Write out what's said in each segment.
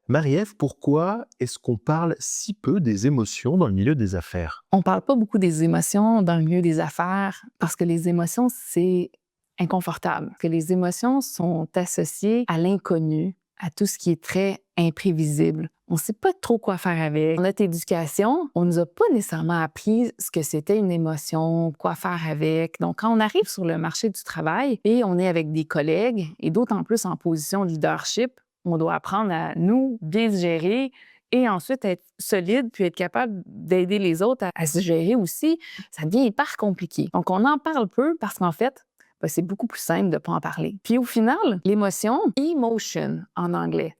Marie-Ève, pourquoi est-ce qu'on parle si peu des émotions dans le milieu des affaires? On parle pas beaucoup des émotions dans le milieu des affaires parce que les émotions, c'est inconfortable. Que les émotions sont associées à l'inconnu, à tout ce qui est très imprévisible. On ne sait pas trop quoi faire avec. Notre éducation, on nous a pas nécessairement appris ce que c'était une émotion, quoi faire avec. Donc, quand on arrive sur le marché du travail et on est avec des collègues, et d'autant plus en position de leadership, on doit apprendre à nous bien se gérer et ensuite être solide puis être capable d'aider les autres à se gérer aussi. Ça devient hyper compliqué. Donc, on en parle peu parce qu'en fait, ben, c'est beaucoup plus simple de ne pas en parler. Puis au final, l'émotion, emotion en anglais.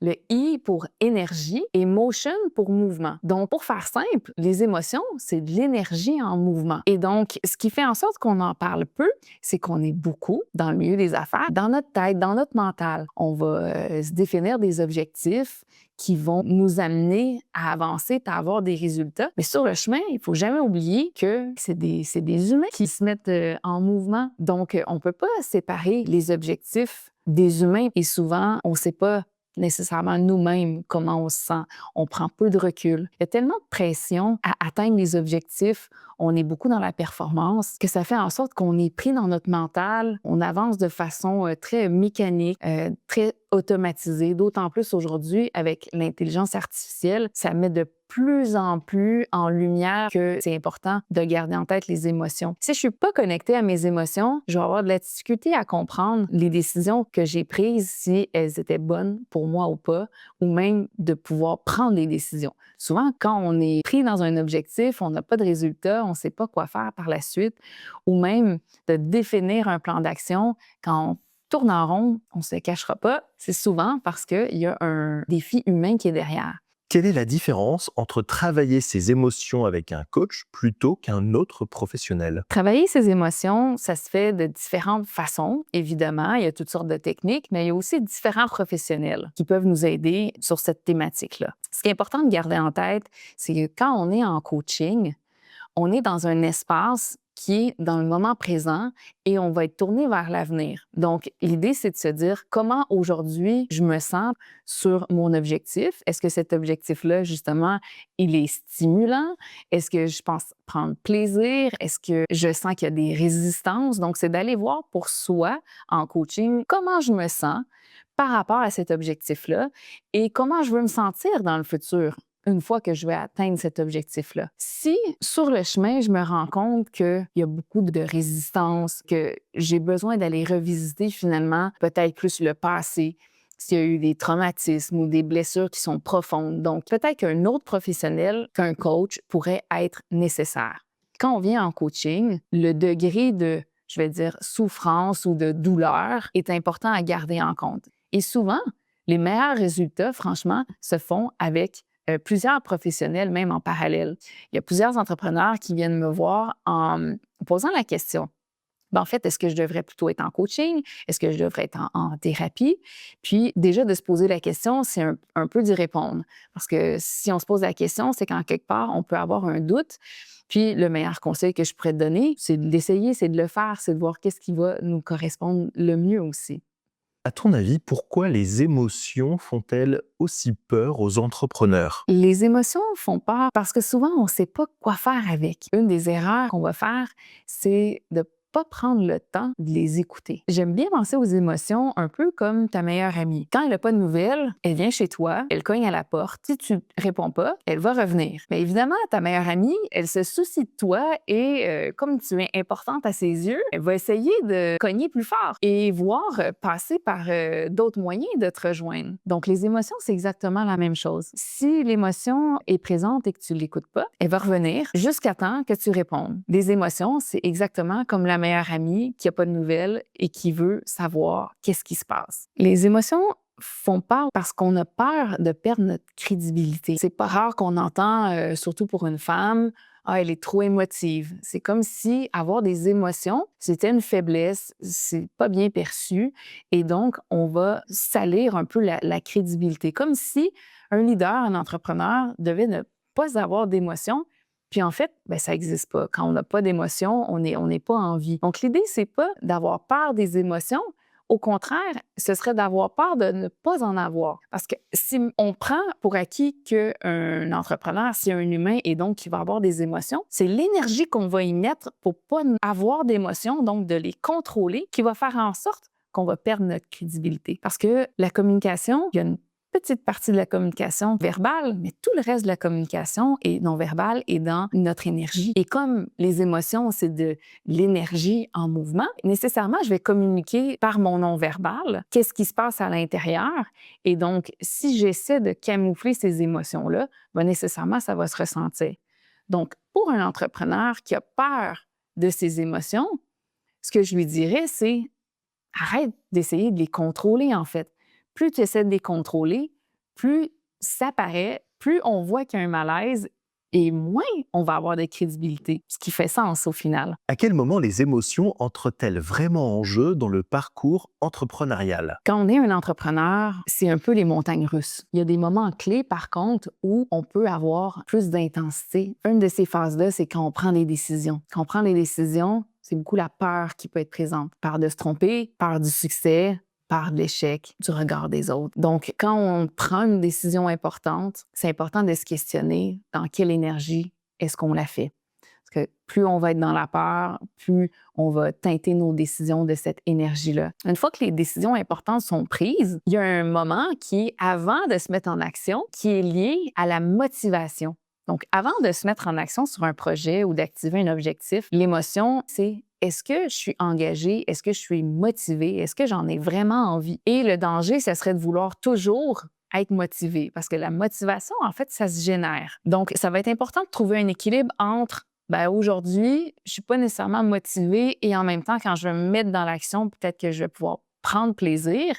Le E pour énergie et motion pour mouvement. Donc, pour faire simple, les émotions, c'est de l'énergie en mouvement. Et donc, ce qui fait en sorte qu'on en parle peu, c'est qu'on est beaucoup dans le milieu des affaires, dans notre tête, dans notre mental. On va se définir des objectifs qui vont nous amener à avancer, à avoir des résultats. Mais sur le chemin, il faut jamais oublier que c'est des humains qui se mettent en mouvement. Donc, on peut pas séparer les objectifs des humains et souvent, on sait pas nécessairement nous-mêmes comment on se sent. On prend peu de recul. Il y a tellement de pression à atteindre les objectifs. On est beaucoup dans la performance que ça fait en sorte qu'on est pris dans notre mental. On avance de façon très mécanique, très automatisée. D'autant plus aujourd'hui avec l'intelligence artificielle, ça met de plus en plus en lumière que c'est important de garder en tête les émotions. Si je suis pas connectée à mes émotions, je vais avoir de la difficulté à comprendre les décisions que j'ai prises, si elles étaient bonnes pour moi ou pas, ou même de pouvoir prendre des décisions. Souvent, quand on est pris dans un objectif, on n'a pas de résultat, on ne sait pas quoi faire par la suite, ou même de définir un plan d'action quand on tourne en rond, on ne se cachera pas, c'est souvent parce qu'il y a un défi humain qui est derrière. Quelle est la différence entre travailler ses émotions avec un coach plutôt qu'un autre professionnel? Travailler ses émotions, ça se fait de différentes façons, évidemment. Il y a toutes sortes de techniques, mais il y a aussi différents professionnels qui peuvent nous aider sur cette thématique-là. Ce qui est important de garder en tête, c'est que quand on est en coaching, on est dans un espace qui est dans le moment présent et on va être tourné vers l'avenir. Donc, l'idée, c'est de se dire comment aujourd'hui je me sens sur mon objectif. Est-ce que cet objectif-là, justement, il est stimulant? Est-ce que je pense prendre plaisir? Est-ce que je sens qu'il y a des résistances? Donc, c'est d'aller voir pour soi en coaching comment je me sens par rapport à cet objectif-là et comment je veux me sentir dans le futur une fois que je vais atteindre cet objectif-là. Si, sur le chemin, je me rends compte qu'il y a beaucoup de résistance, que j'ai besoin d'aller revisiter finalement peut-être plus le passé, s'il y a eu des traumatismes ou des blessures qui sont profondes. Donc, peut-être qu'un autre professionnel qu'un coach pourrait être nécessaire. Quand on vient en coaching, le degré de, je vais dire, souffrance ou de douleur est important à garder en compte. Et souvent, les meilleurs résultats, franchement, se font avec plusieurs professionnels, même en parallèle. Il y a plusieurs entrepreneurs qui viennent me voir en me posant la question. Ben, en fait, est-ce que je devrais plutôt être en coaching? Est-ce que je devrais être en thérapie? Puis déjà, de se poser la question, c'est un peu d'y répondre. Parce que si on se pose la question, c'est qu'en quelque part, on peut avoir un doute. Puis le meilleur conseil que je pourrais te donner, c'est d'essayer, c'est de le faire, c'est de voir qu'est-ce qui va nous correspondre le mieux aussi. À ton avis, pourquoi les émotions font-elles aussi peur aux entrepreneurs? Les émotions font peur parce que souvent, on ne sait pas quoi faire avec. Une des erreurs qu'on va faire, c'est de pas prendre le temps de les écouter. J'aime bien penser aux émotions un peu comme ta meilleure amie. Quand elle n'a pas de nouvelles, elle vient chez toi, elle cogne à la porte. Si tu réponds pas, elle va revenir. Mais évidemment, ta meilleure amie, elle se soucie de toi et comme tu es importante à ses yeux, elle va essayer de cogner plus fort et voir passer par d'autres moyens de te rejoindre. Donc, les émotions, c'est exactement la même chose. Si l'émotion est présente et que tu l'écoutes pas, elle va revenir jusqu'à temps que tu répondes. Les émotions, c'est exactement comme la meilleure amie qui n'a pas de nouvelles et qui veut savoir qu'est-ce qui se passe. Les émotions font peur parce qu'on a peur de perdre notre crédibilité. C'est pas rare qu'on entend, surtout pour une femme, ah, elle est trop émotive. C'est comme si avoir des émotions, c'était une faiblesse, c'est pas bien perçu et donc on va salir un peu la crédibilité. Comme si un leader, un entrepreneur devait ne pas avoir d'émotions. Puis en fait, ben, ça n'existe pas. Quand on n'a pas d'émotions, on n'est pas en vie. Donc l'idée, c'est pas d'avoir peur des émotions. Au contraire, ce serait d'avoir peur de ne pas en avoir. Parce que si on prend pour acquis qu'un entrepreneur, c'est un humain et donc qu'il va avoir des émotions, c'est l'énergie qu'on va y mettre pour pas avoir d'émotions, donc de les contrôler, qui va faire en sorte qu'on va perdre notre crédibilité. Parce que la communication, il y a une petite partie de la communication verbale, mais tout le reste de la communication est non verbale et dans notre énergie. Et comme les émotions, c'est de l'énergie en mouvement, nécessairement, je vais communiquer par mon non-verbal qu'est-ce qui se passe à l'intérieur. Et donc, si j'essaie de camoufler ces émotions-là, bien, nécessairement, ça va se ressentir. Donc, pour un entrepreneur qui a peur de ses émotions, ce que je lui dirais, c'est arrête d'essayer de les contrôler, en fait. Plus tu essaies de les contrôler, plus ça paraît, plus on voit qu'il y a un malaise et moins on va avoir de crédibilité, ce qui fait sens au final. À quel moment les émotions entrent-elles vraiment en jeu dans le parcours entrepreneurial? Quand on est un entrepreneur, c'est un peu les montagnes russes. Il y a des moments clés, par contre, où on peut avoir plus d'intensité. Une de ces phases-là, c'est quand on prend des décisions. Quand on prend des décisions, c'est beaucoup la peur qui peut être présente. Peur de se tromper, peur du succès, peur de l'échec, du regard des autres. Donc, quand on prend une décision importante, c'est important de se questionner dans quelle énergie est-ce qu'on la fait. Parce que plus on va être dans la peur, plus on va teinter nos décisions de cette énergie-là. Une fois que les décisions importantes sont prises, il y a un moment qui est avant de se mettre en action, qui est lié à la motivation. Donc, avant de se mettre en action sur un projet ou d'activer un objectif, l'émotion, c'est est-ce que je suis engagée? Est-ce que je suis motivée? Est-ce que j'en ai vraiment envie? Et le danger, ce serait de vouloir toujours être motivé, parce que la motivation, en fait, ça se génère. Donc, ça va être important de trouver un équilibre entre ben aujourd'hui, je suis pas nécessairement motivée et en même temps, quand je vais me mettre dans l'action, peut-être que je vais pouvoir prendre plaisir.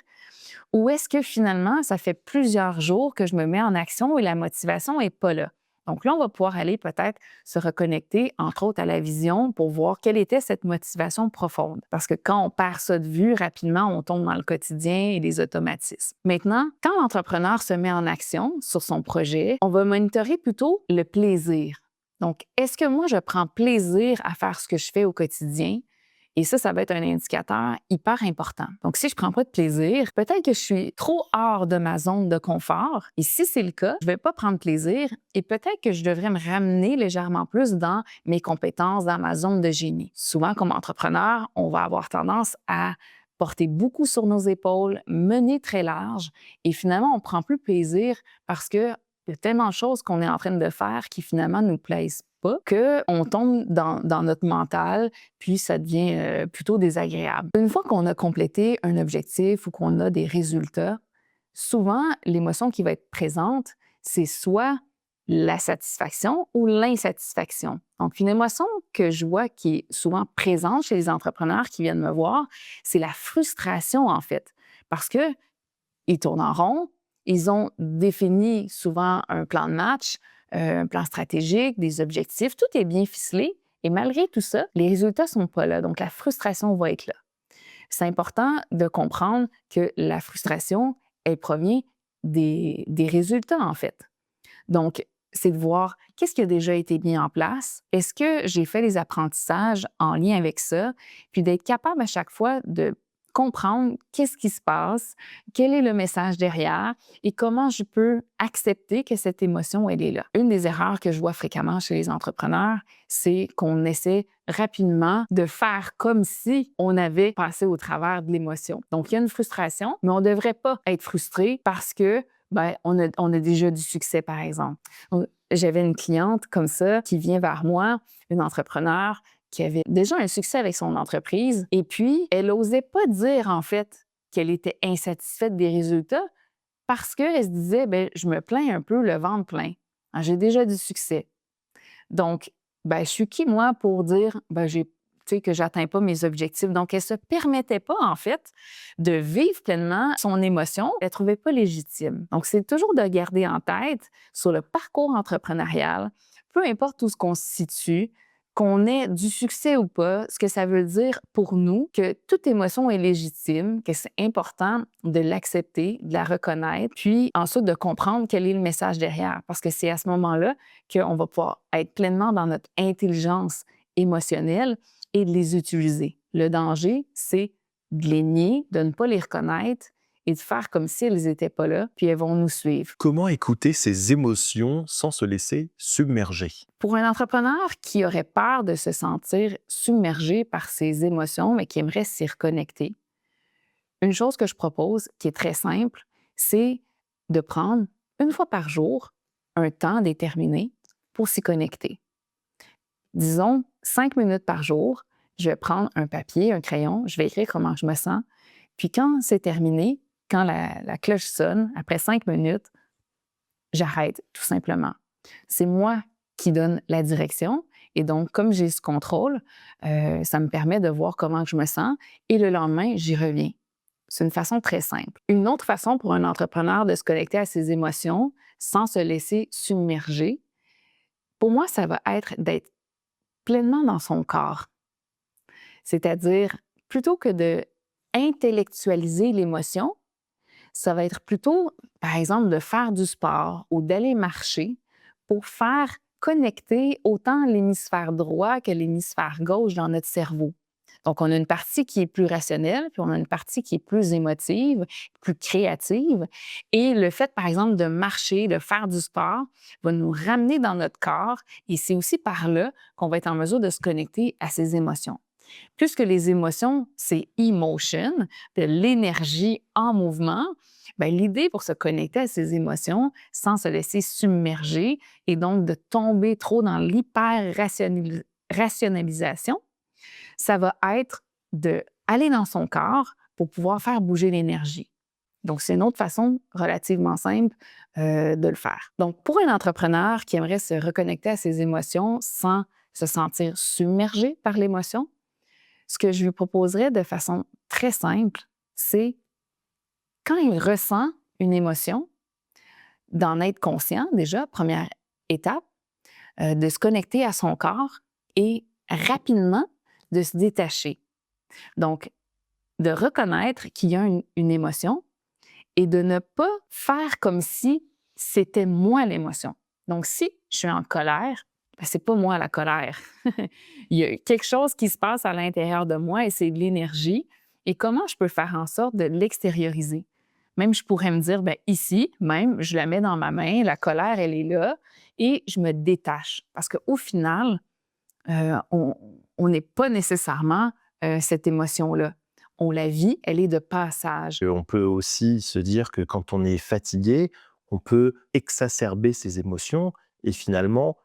Ou est-ce que finalement, ça fait plusieurs jours que je me mets en action et la motivation n'est pas là? Donc là, on va pouvoir aller peut-être se reconnecter, entre autres, à la vision pour voir quelle était cette motivation profonde. Parce que quand on perd ça de vue, rapidement, on tombe dans le quotidien et les automatismes. Maintenant, quand l'entrepreneur se met en action sur son projet, on va monitorer plutôt le plaisir. Donc, est-ce que moi, je prends plaisir à faire ce que je fais au quotidien? Et ça va être un indicateur hyper important. Donc, si je ne prends pas de plaisir, peut-être que je suis trop hors de ma zone de confort. Et si c'est le cas, je ne vais pas prendre plaisir et peut-être que je devrais me ramener légèrement plus dans mes compétences, dans ma zone de génie. Souvent, comme entrepreneur, on va avoir tendance à porter beaucoup sur nos épaules, mener très large et finalement, on ne prend plus plaisir parce que il y a tellement de choses qu'on est en train de faire qui finalement ne nous plaisent pas qu'on tombe dans notre mental, puis ça devient plutôt désagréable. Une fois qu'on a complété un objectif ou qu'on a des résultats, souvent, l'émotion qui va être présente, c'est soit la satisfaction ou l'insatisfaction. Donc, une émotion que je vois qui est souvent présente chez les entrepreneurs qui viennent me voir, c'est la frustration, en fait, parce qu'ils tournent en rond, ils ont défini souvent un plan de match, un plan stratégique, des objectifs, tout est bien ficelé. Et malgré tout ça, les résultats ne sont pas là. Donc, la frustration va être là. C'est important de comprendre que la frustration, elle provient des résultats, en fait. Donc, c'est de voir qu'est-ce qui a déjà été mis en place, est-ce que j'ai fait les apprentissages en lien avec ça, puis d'être capable à chaque fois de comprendre qu'est-ce qui se passe, quel est le message derrière et comment je peux accepter que cette émotion, elle est là. Une des erreurs que je vois fréquemment chez les entrepreneurs, c'est qu'on essaie rapidement de faire comme si on avait passé au travers de l'émotion. Donc, il y a une frustration, mais on ne devrait pas être frustré parce que ben, on a déjà du succès, par exemple. Donc, j'avais une cliente comme ça qui vient vers moi, une entrepreneur qui avait déjà un succès avec son entreprise. Et puis, elle n'osait pas dire, en fait, qu'elle était insatisfaite des résultats parce qu'elle se disait, ben, je me plains un peu le ventre plein. Ah, j'ai déjà du succès. Donc, ben, je suis qui, moi, pour dire, ben, que j'atteins pas mes objectifs. Donc, elle se permettait pas, en fait, de vivre pleinement son émotion. Elle trouvait pas légitime. Donc, c'est toujours de garder en tête, sur le parcours entrepreneurial, peu importe où ce qu'on se situe, qu'on ait du succès ou pas, ce que ça veut dire pour nous, que toute émotion est légitime, que c'est important de l'accepter, de la reconnaître, puis ensuite de comprendre quel est le message derrière. Parce que c'est à ce moment-là qu'on va pouvoir être pleinement dans notre intelligence émotionnelle et de les utiliser. Le danger, c'est de les nier, de ne pas les reconnaître et de faire comme si elles n'étaient pas là, puis elles vont nous suivre. Comment écouter ses émotions sans se laisser submerger? Pour un entrepreneur qui aurait peur de se sentir submergé par ses émotions, mais qui aimerait s'y reconnecter, une chose que je propose, qui est très simple, c'est de prendre une fois par jour un temps déterminé pour s'y connecter. Disons 5 minutes par jour, je vais prendre un papier, un crayon, je vais écrire comment je me sens. Puis quand c'est terminé, quand la cloche sonne, après 5 minutes, j'arrête tout simplement. C'est moi qui donne la direction et donc, comme j'ai ce contrôle, ça me permet de voir comment je me sens et le lendemain, j'y reviens. C'est une façon très simple. Une autre façon pour un entrepreneur de se connecter à ses émotions sans se laisser submerger, pour moi, ça va être d'être pleinement dans son corps. C'est-à-dire, plutôt que de intellectualiser l'émotion, ça va être plutôt, par exemple, de faire du sport ou d'aller marcher pour faire connecter autant l'hémisphère droit que l'hémisphère gauche dans notre cerveau. Donc, on a une partie qui est plus rationnelle, puis on a une partie qui est plus émotive, plus créative. Et le fait, par exemple, de marcher, de faire du sport, va nous ramener dans notre corps. Et c'est aussi par là qu'on va être en mesure de se connecter à ses émotions. Puisque les émotions, c'est emotion, de l'énergie en mouvement, bien, l'idée pour se connecter à ses émotions sans se laisser submerger et donc de tomber trop dans l'hyper-rationalisation, ça va être d'aller dans son corps pour pouvoir faire bouger l'énergie. Donc, c'est une autre façon relativement simple de le faire. Donc, pour un entrepreneur qui aimerait se reconnecter à ses émotions sans se sentir submergé par l'émotion, ce que je lui proposerais de façon très simple, c'est quand il ressent une émotion, d'en être conscient déjà, première étape, de se connecter à son corps et rapidement de se détacher. Donc, de reconnaître qu'il y a une émotion et de ne pas faire comme si c'était moi l'émotion. Donc, si je suis en colère, ben, c'est pas moi la colère. Il y a quelque chose qui se passe à l'intérieur de moi et c'est de l'énergie. Et comment je peux faire en sorte de l'extérioriser? Même, je pourrais me dire, ben, ici, même, je la mets dans ma main, la colère, elle est là, et je me détache. Parce qu'au final, on n'est pas nécessairement cette émotion-là. On la vit, elle est de passage. On peut aussi se dire que quand on est fatigué, on peut exacerber ses émotions et finalement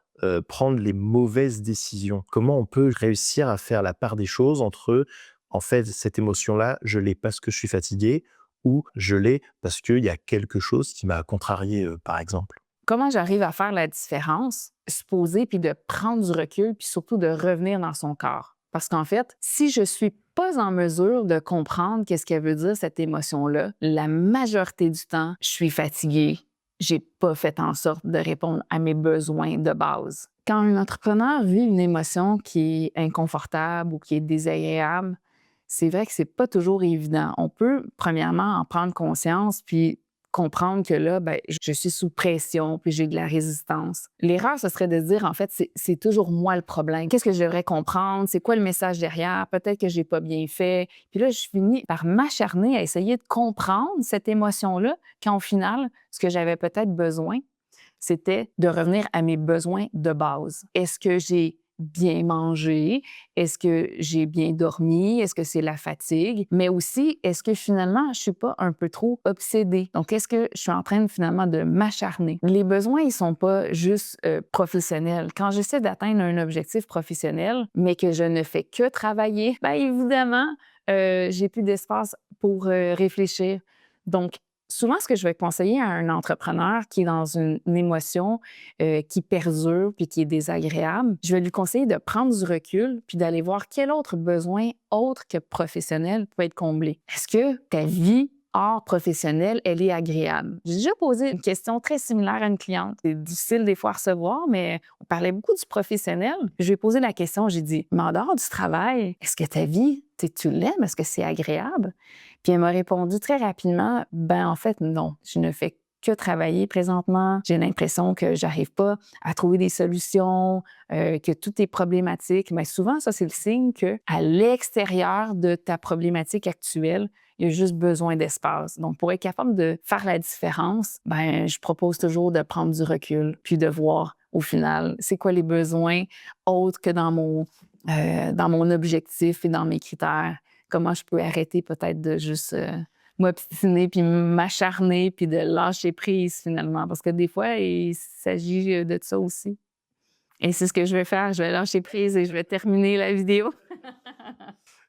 prendre les mauvaises décisions. Comment on peut réussir à faire la part des choses entre, en fait, cette émotion-là, je l'ai parce que je suis fatigué ou je l'ai parce qu'il y a quelque chose qui m'a contrarié, par exemple. Comment j'arrive à faire la différence, se poser, puis de prendre du recul, puis surtout de revenir dans son corps? Parce qu'en fait, si je suis pas en mesure de comprendre qu'est-ce qu'elle veut dire, cette émotion-là, la majorité du temps, je suis fatiguée, j'ai pas fait en sorte de répondre à mes besoins de base. Quand un entrepreneur vit une émotion qui est inconfortable ou qui est désagréable, c'est vrai que c'est pas toujours évident. On peut, premièrement, en prendre conscience, puis comprendre que là, ben, je suis sous pression, puis j'ai de la résistance. L'erreur, ce serait de se dire, en fait, c'est toujours moi le problème. Qu'est-ce que je devrais comprendre? C'est quoi le message derrière? Peut-être que j'ai pas bien fait. Puis là, je finis par m'acharner à essayer de comprendre cette émotion-là, quand au final, ce que j'avais peut-être besoin, c'était de revenir à mes besoins de base. Est-ce que j'ai bien mangé? Est-ce que j'ai bien dormi? Est-ce que c'est la fatigue? Mais aussi, est-ce que finalement, je suis pas un peu trop obsédée? Donc, est-ce que je suis en train finalement de m'acharner? Les besoins, ils sont pas juste professionnels. Quand j'essaie d'atteindre un objectif professionnel, mais que je ne fais que travailler, bien évidemment, j'ai plus d'espace pour réfléchir. Donc, souvent, ce que je vais conseiller à un entrepreneur qui est dans une émotion qui perdure puis qui est désagréable, je vais lui conseiller de prendre du recul puis d'aller voir quel autre besoin autre que professionnel peut être comblé. Est-ce que ta vie hors professionnelle, elle est agréable? J'ai déjà posé une question très similaire à une cliente. C'est difficile des fois à recevoir, mais on parlait beaucoup du professionnel. Je lui ai posé la question, j'ai dit, mais en dehors du travail, est-ce que ta vie, tu l'aimes? Est-ce que c'est agréable? Puis elle m'a répondu très rapidement, ben en fait, non, je ne fais que travailler présentement. J'ai l'impression que j'arrive pas à trouver des solutions, que tout est problématique. Mais souvent, ça, c'est le signe qu'à l'extérieur de ta problématique actuelle, il y a juste besoin d'espace. Donc, pour être capable de faire la différence, ben, je propose toujours de prendre du recul, puis de voir au final, c'est quoi les besoins autres que dans mon objectif et dans mes critères. Comment je peux arrêter peut-être de juste m'obstiner, puis m'acharner, puis de lâcher prise finalement. Parce que des fois, il s'agit de ça aussi. Et c'est ce que je vais faire. Je vais lâcher prise et je vais terminer la vidéo.